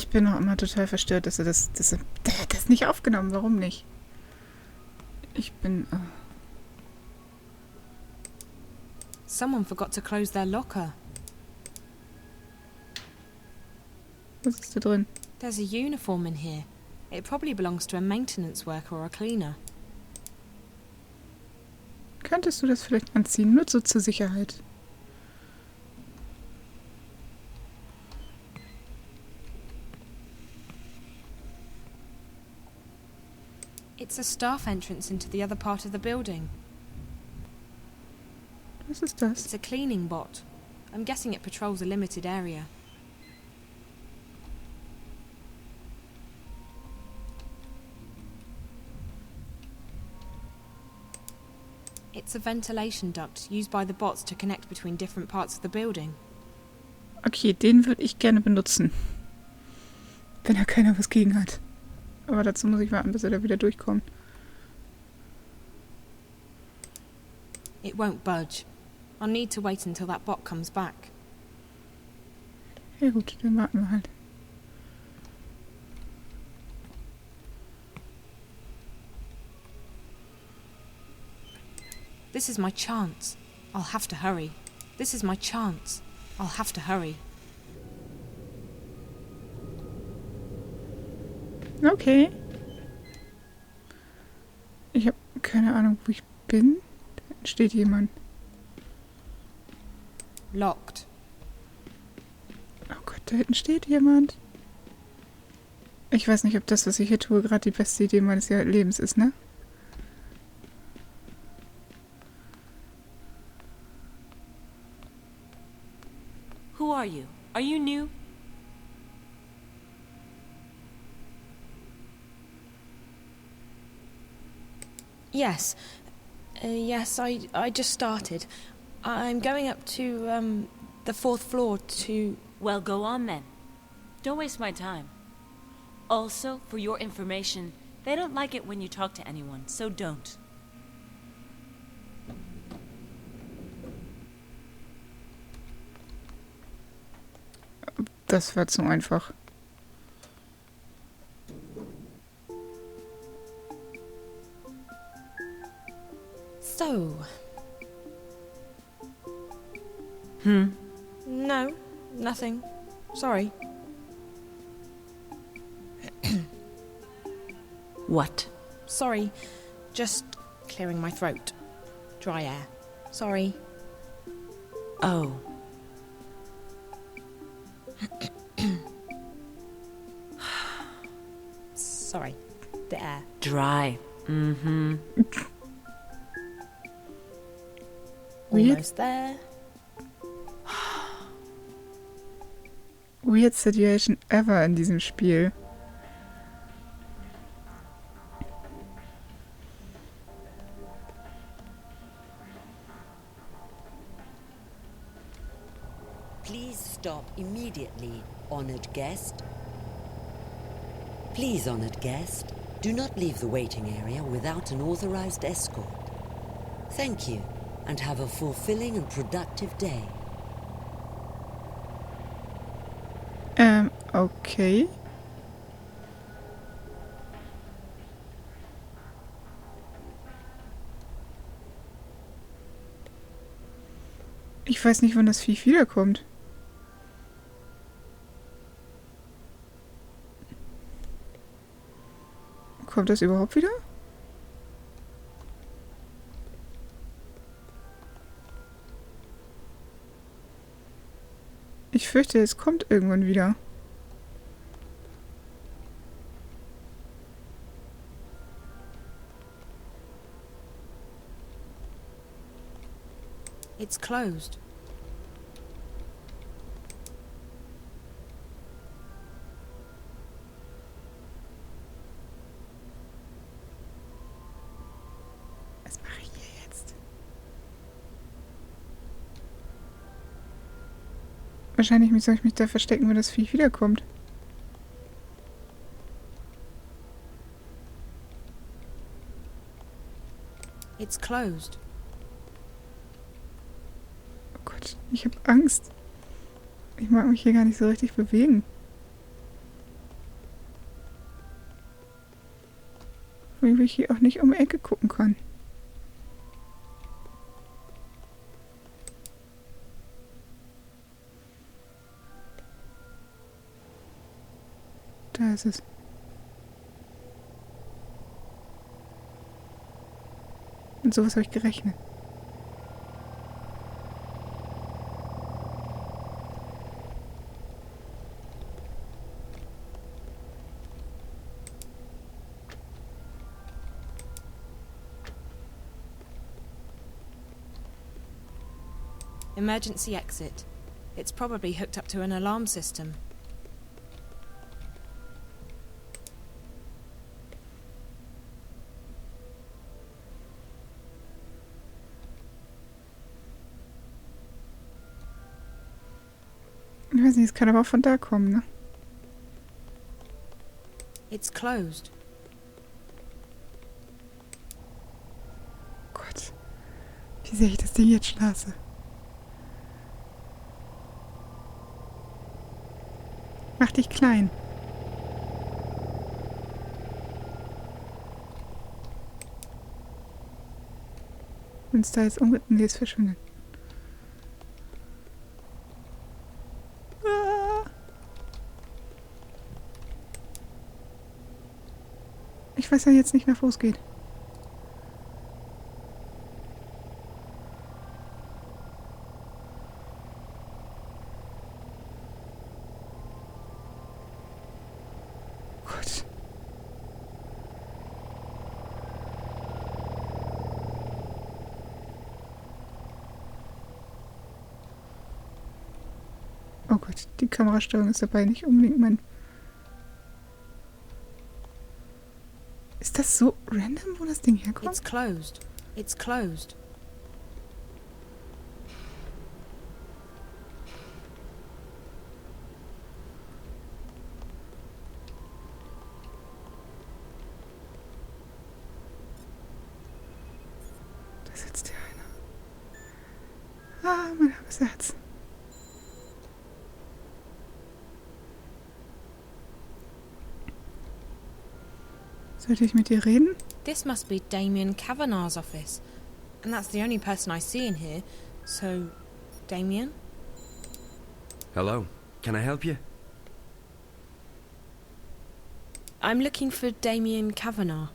Ich bin noch immer total verstört, dass er das nicht aufgenommen. Warum nicht? Ich bin... Someone forgot to close their locker. Was ist da drin? There's a uniform in here. It probably belongs to a maintenance worker or a cleaner. Könntest du das vielleicht anziehen? Nur so zur Sicherheit. It's a staff entrance into the other part of the building. Was ist das? It's a cleaning bot. I'm guessing it patrols a limited area. It's a ventilation duct used by the bots to connect between different parts of the building. Okay, den würde ich gerne benutzen. Wenn da keiner was gegen hat. Aber dazu muss ich warten, bis er da wieder durchkommt. It won't budge. I'll need to wait until that bot comes back. Ja gut, dann warten wir halt. This is my chance. I'll have to hurry. This is my chance. I'll have to hurry. Okay. Ich habe keine Ahnung, wo ich bin. Da hinten steht jemand. Locked. Oh Gott, da hinten steht jemand. Ich weiß nicht, ob das, was ich hier tue, gerade die beste Idee meines Lebens ist, ne? Who are you? Are you new? Yes. Yes, I just started. I'm going up to, the 4th floor to... Well, go on then. Don't waste my time. Also, for your information, they don't like it when you talk to anyone, so don't. Das war zu einfach. So... No, nothing. Sorry. What? Sorry. Just clearing my throat. Dry air. Sorry. Oh. Sorry. The air. Dry. Mm-hmm. Almost there. Weird Situation ever in diesem Spiel. Please stop immediately, honored guest. Please, honored guest, do not leave the waiting area without an authorized escort. Thank you, and have a fulfilling and productive day. Okay. Ich weiß nicht, wann das Viech wiederkommt. Kommt das überhaupt wieder? Ich fürchte, es kommt irgendwann wieder. It's closed. Was mache ich hier jetzt? Wahrscheinlich soll ich mich da verstecken, wenn das Viech wiederkommt. It's closed. Oh Gott, ich habe Angst. Ich mag mich hier gar nicht so richtig bewegen. wie ich hier auch nicht um die Ecke gucken kann. Da ist es. Mit sowas habe ich gerechnet. Emergency exit. It's probably hooked up to an alarm system. Ich weiß nicht, es kann aber auch von da kommen, ne? It's closed. Gott. Wie sehe ich das Ding jetzt schlafe? Mach dich klein. Wenn es da jetzt umgeht, nee, es verschwindet. Ich weiß ja jetzt nicht, nach wo es geht. Gott. Oh Gott, die Kamerasteuerung ist dabei nicht unbedingt mein... Ist das so random, wo das Ding herkommt? It's closed. It's closed. Da sitzt hier einer. Ah, mein armes Herz. Sollte ich mit dir reden? This must be Damien Kavanagh's office. And that's the only person I see in here. So, Damien? Hello. Can I help you? I'm looking for Damien Kavanagh.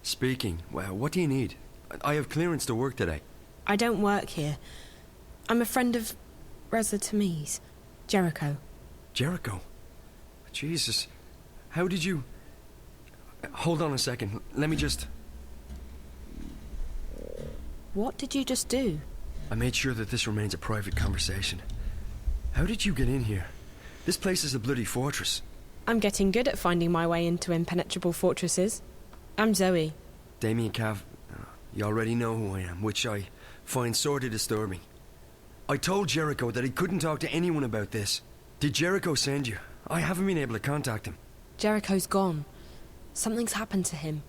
Speaking. Well, what do you need? I have clearance to work today. I don't work here. I'm a friend of Reza Tamiz, Jericho. Jericho? Jesus. How did you... Hold on a second. Let me just... What did you just do? I made sure that this remains a private conversation. How did you get in here? This place is a bloody fortress. I'm getting good at finding my way into impenetrable fortresses. I'm Zoe. Damien Cav... You already know who I am, which I find sorely disturbing. I told Jericho that he couldn't talk to anyone about this. Did Jericho send you? I haven't been able to contact him. Jericho's gone. Something's happened to him.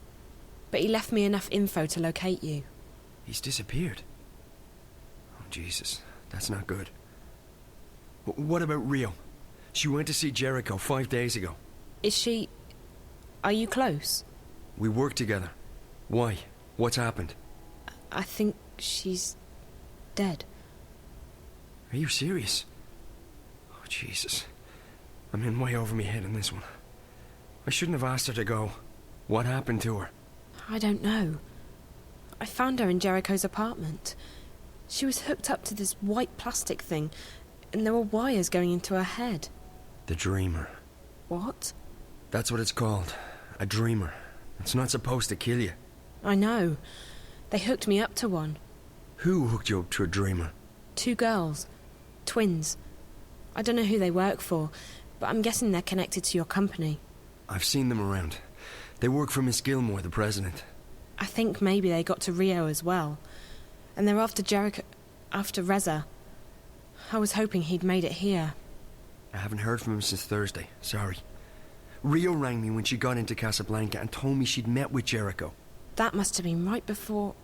But he left me enough info to locate you. He's disappeared. Oh, Jesus. That's not good. What about Rio? She went to see Jericho 5 days ago. Is she... Are you close? We work together. Why? What's happened? I think she's... dead. Are you serious? Oh, Jesus. I'm in way over my head in this one. I shouldn't have asked her to go. What happened to her? I don't know. I found her in Jericho's apartment. She was hooked up to this white plastic thing, and there were wires going into her head. The Dreamer. What? That's what it's called. A Dreamer. It's not supposed to kill you. I know. They hooked me up to one. Who hooked you up to a Dreamer? 2 girls. Twins. I don't know who they work for, but I'm guessing they're connected to your company. I've seen them around. They work for Miss Gilmore, the president. I think maybe they got to Rio as well. And they're after Jericho... after Reza. I was hoping he'd made it here. I haven't heard from him since Thursday. Sorry. Rio rang me when she got into Casablanca and told me she'd met with Jericho. That must have been right before...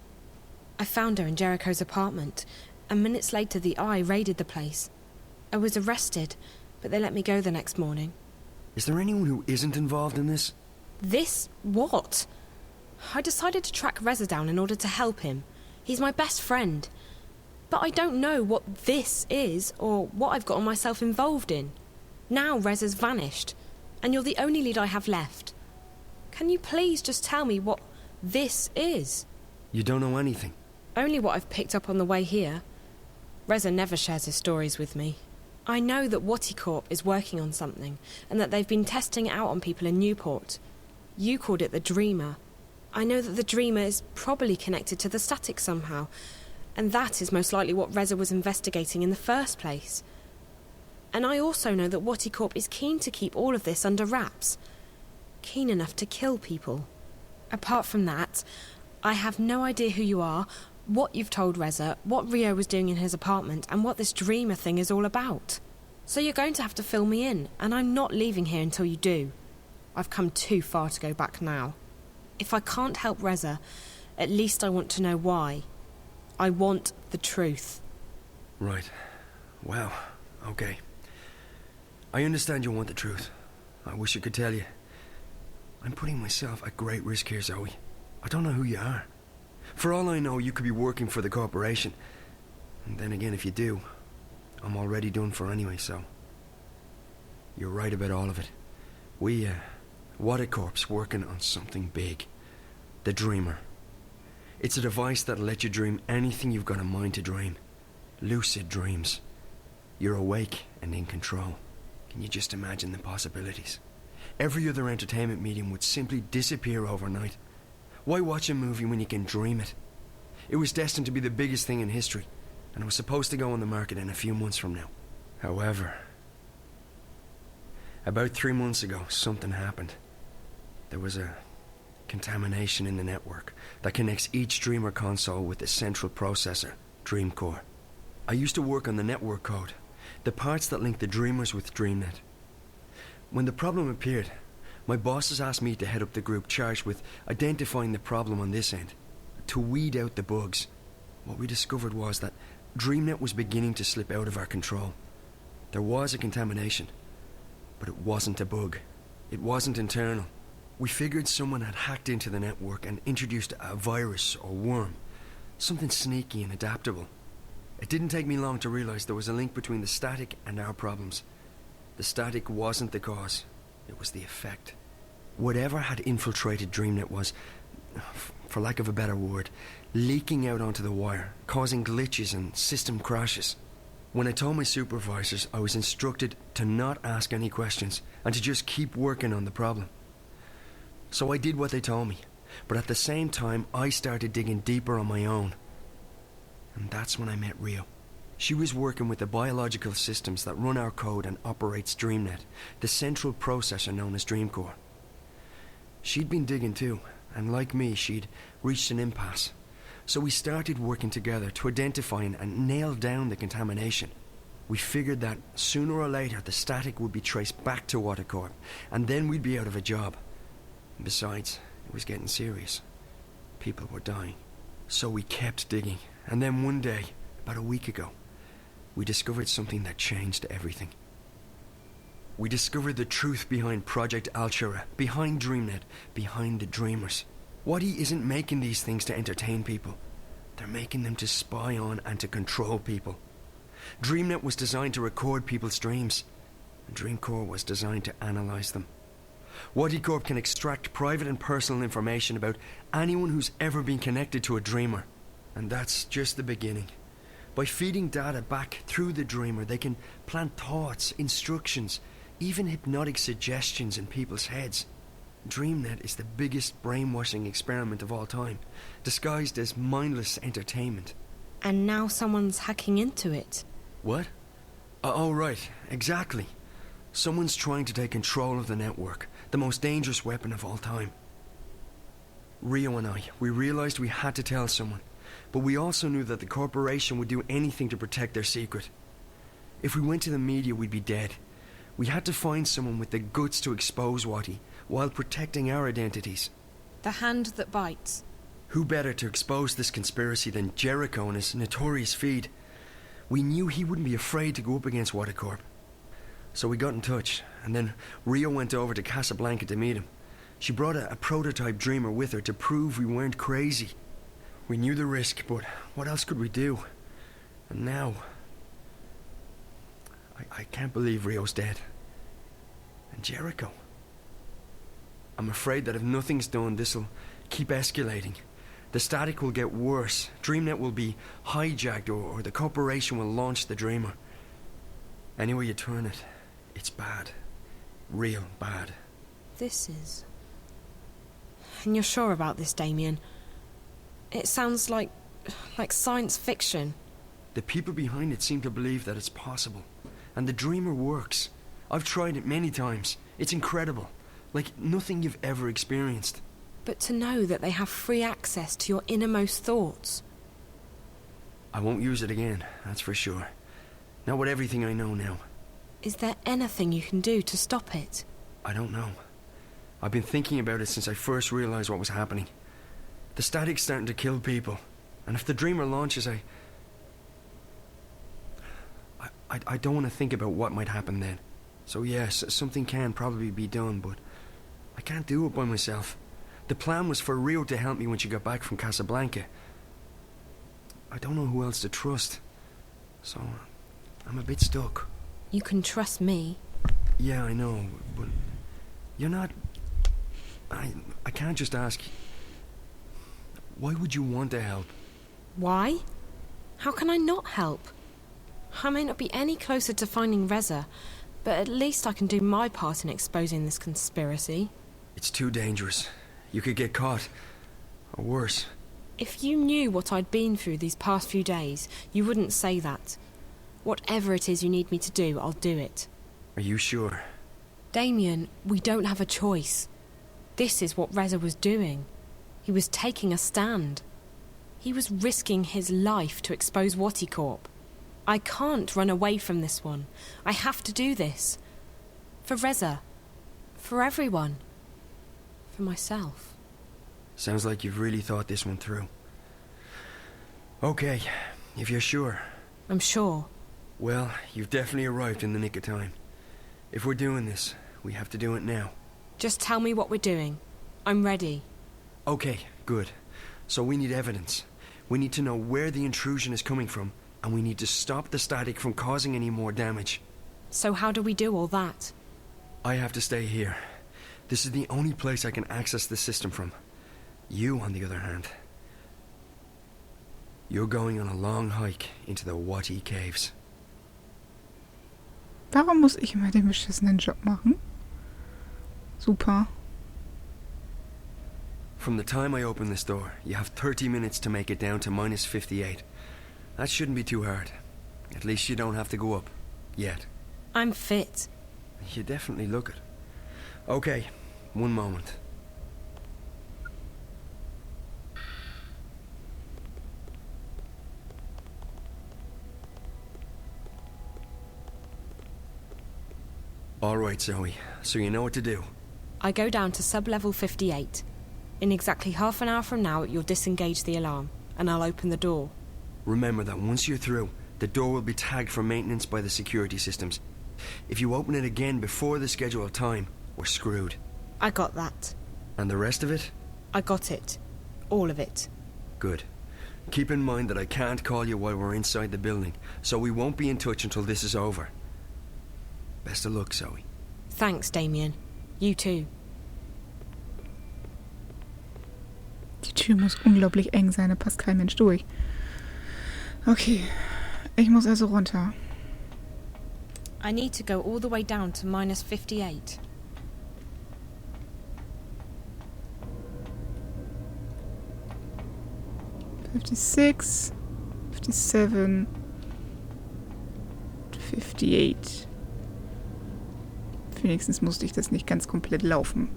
I found her in Jericho's apartment, and minutes later the Eye raided the place. I was arrested, but they let me go the next morning. Is there anyone who isn't involved in this? This? What? I decided to track Reza down in order to help him. He's my best friend. But I don't know what this is or what I've gotten myself involved in. Now Reza's vanished, and you're the only lead I have left. Can you please just tell me what this is? You don't know anything? Only what I've picked up on the way here. Reza never shares his stories with me. I know that Waticorp is working on something, and that they've been testing it out on people in Newport. You called it the Dreamer. I know that the Dreamer is probably connected to the static somehow, and that is most likely what Reza was investigating in the first place. And I also know that Waticorp is keen to keep all of this under wraps. Keen enough to kill people. Apart from that, I have no idea who you are, what you've told Reza, what Rio was doing in his apartment, and what this Dreamer thing is all about. So you're going to have to fill me in, and I'm not leaving here until you do. I've come too far to go back now. If I can't help Reza, at least I want to know why. I want the truth. Right. Well, okay. I understand you want the truth. I wish I could tell you. I'm putting myself at great risk here, Zoe. I don't know who you are. For all I know, you could be working for the corporation. And then again, if you do, I'm already done for anyway, so... You're right about all of it. Waticorp's working on something big. The Dreamer. It's a device that'll let you dream anything you've got a mind to dream. Lucid dreams. You're awake and in control. Can you just imagine the possibilities? Every other entertainment medium would simply disappear overnight. Why watch a movie when you can dream it? It was destined to be the biggest thing in history, and it was supposed to go on the market in a few months from now. However, about 3 months ago, something happened. There was a contamination in the network that connects each Dreamer console with the central processor, Dream Core. I used to work on the network code, the parts that link the Dreamers with DreamNet. When the problem appeared, my bosses asked me to head up the group charged with identifying the problem on this end, to weed out the bugs. What we discovered was that DreamNet was beginning to slip out of our control. There was a contamination, but it wasn't a bug. It wasn't internal. We figured someone had hacked into the network and introduced a virus or worm, something sneaky and adaptable. It didn't take me long to realize there was a link between the static and our problems. The static wasn't the cause, it was the effect. Whatever had infiltrated DreamNet was, for lack of a better word, leaking out onto the wire, causing glitches and system crashes. When I told my supervisors, I was instructed to not ask any questions and to just keep working on the problem. So I did what they told me, but at the same time I started digging deeper on my own. And that's when I met Rio. She was working with the biological systems that run our code and operates DreamNet, the central processor known as DreamCore. She'd been digging too, and like me, she'd reached an impasse. So we started working together to identify and nail down the contamination. We figured that sooner or later the static would be traced back to Waticorp, and then we'd be out of a job. Besides, it was getting serious. People were dying. So we kept digging, and then one day, about a week ago, we discovered something that changed everything. We discovered the truth behind Project Altura, behind DreamNet, behind the Dreamers. Wadi isn't making these things to entertain people. They're making them to spy on and to control people. DreamNet was designed to record people's dreams, and DreamCore was designed to analyze them. Waticorp can extract private and personal information about anyone who's ever been connected to a Dreamer. And that's just the beginning. By feeding data back through the Dreamer, they can plant thoughts, instructions, even hypnotic suggestions in people's heads. DreamNet is the biggest brainwashing experiment of all time, disguised as mindless entertainment. And now someone's hacking into it. What? Oh, right, exactly. Someone's trying to take control of the network, the most dangerous weapon of all time. Rio and I, we realized we had to tell someone, but we also knew that the corporation would do anything to protect their secret. If we went to the media, we'd be dead. We had to find someone with the guts to expose Wati, while protecting our identities. The hand that bites. Who better to expose this conspiracy than Jericho and his notorious feed? We knew he wouldn't be afraid to go up against Waticorp. So we got in touch, and then Rio went over to Casablanca to meet him. She brought a prototype Dreamer with her to prove we weren't crazy. We knew the risk, but what else could we do? And now... I can't believe Rio's dead. And Jericho. I'm afraid that if nothing's done, this'll keep escalating. The static will get worse. DreamNet will be hijacked, or the corporation will launch the Dreamer. Any way you turn it, it's bad. Real bad. This is... And you're sure about this, Damien? It sounds like science fiction. The people behind it seem to believe that it's possible. And the Dreamer works. I've tried it many times. It's incredible. Like nothing you've ever experienced. But to know that they have free access to your innermost thoughts. I won't use it again, that's for sure. Not with everything I know now. Is there anything you can do to stop it? I don't know. I've been thinking about it since I first realized what was happening. The static's starting to kill people. And if the Dreamer launches, I don't want to think about what might happen then. So yes, something can probably be done, but I can't do it by myself. The plan was for Rio to help me when she got back from Casablanca. I don't know who else to trust. So, I'm a bit stuck. You can trust me. Yeah, I know, but you're not... I can't just ask... Why would you want to help? Why? How can I not help? I may not be any closer to finding Reza, but at least I can do my part in exposing this conspiracy. It's too dangerous. You could get caught. Or worse. If you knew what I'd been through these past few days, you wouldn't say that. Whatever it is you need me to do, I'll do it. Are you sure? Damien, we don't have a choice. This is what Reza was doing. He was taking a stand. He was risking his life to expose Corp. I can't run away from this one. I have to do this. For Reza. For everyone. For myself. Sounds like you've really thought this one through. Okay, if you're sure. I'm sure. Well, you've definitely arrived in the nick of time. If we're doing this, we have to do it now. Just tell me what we're doing. I'm ready. Okay, good. So we need evidence. We need to know where the intrusion is coming from, and we need to stop the static from causing any more damage. So how do we do all that? I have to stay here. This is the only place I can access the system from. You, on the other hand, you're going on a long hike into the Wati Caves. Warum muss ich immer den beschissenen Job machen? Super. From the time I open this door, you have 30 minutes to make it down to minus 58. That shouldn't be too hard. At least you don't have to go up. Yet. I'm fit. You definitely look it. Okay, one moment. All right, Zoe. So you know what to do. I go down to sub-level 58. In exactly half an hour from now, you'll disengage the alarm, and I'll open the door. Remember that once you're through, the door will be tagged for maintenance by the security systems. If you open it again before the scheduled time, we're screwed. I got that. And the rest of it? I got it. All of it. Good. Keep in mind that I can't call you while we're inside the building, so we won't be in touch until this is over. Best of luck, Zoe. Thanks, Damien. You too. Die Tür muss unglaublich eng sein, da passt kein Mensch durch. Okay, ich muss also runter. I need to go all the way down to minus 58. 56, 57, 58. Wenigstens musste ich das nicht ganz komplett laufen.